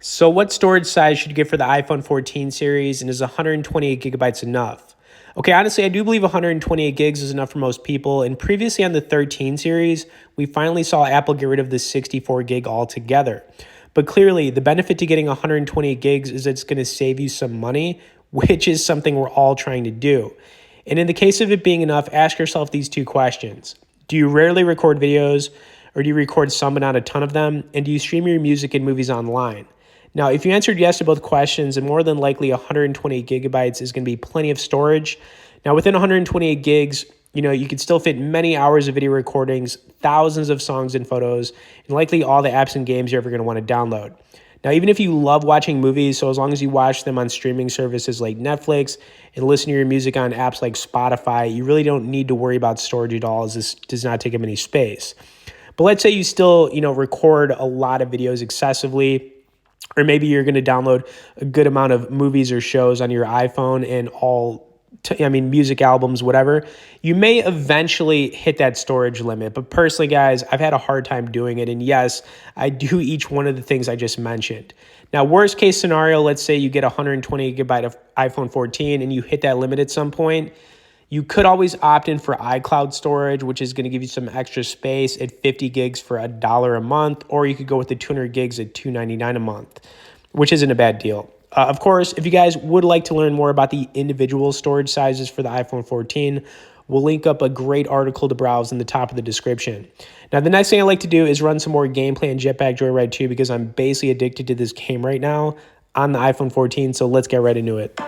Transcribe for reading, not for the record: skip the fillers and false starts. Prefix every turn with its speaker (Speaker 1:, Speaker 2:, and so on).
Speaker 1: So what storage size should you get for the iPhone 14 series, and is 128 gigabytes enough? Okay, honestly, I do believe 128 gigs is enough for most people, and previously on the 13 series, we finally saw Apple get rid of the 64 gig altogether. But clearly, the benefit to getting 128 gigs is it's going to save you some money, which is something we're all trying to do. And in the case of it being enough, ask yourself these two questions. Do you rarely record videos, or do you record some but not a ton of them? And do you stream your music and movies online? Now, if you answered yes to both questions, then more than likely 128 gigabytes is going to be plenty of storage. Now, within 128 gigs, you could still fit many hours of video recordings, thousands of songs and photos, and likely all the apps and games you're ever going to want to download. Now, even if you love watching movies, so as long as you watch them on streaming services like Netflix and listen to your music on apps like Spotify, you really don't need to worry about storage at all, as this does not take up any space. But let's say you still, record a lot of videos excessively, or maybe you're going to download a good amount of movies or shows on your iPhone and music albums, whatever. You may eventually hit that storage limit. But personally, guys, I've had a hard time doing it. And yes, I do each one of the things I just mentioned. Now, worst case scenario, let's say you get 120 gigabyte of iPhone 14 and you hit that limit at some point. You could always opt in for iCloud storage, which is going to give you some extra space at 50 gigs for $1 a month, or you could go with the 200 gigs at $299 a month, which isn't a bad deal. Of course, if you guys would like to learn more about the individual storage sizes for the iPhone 14, we'll link up a great article to browse in the top of the description. Now, the next thing I like to do is run some more gameplay in Jetpack Joyride 2 because I'm basically addicted to this game right now on the iPhone 14, so let's get right into it.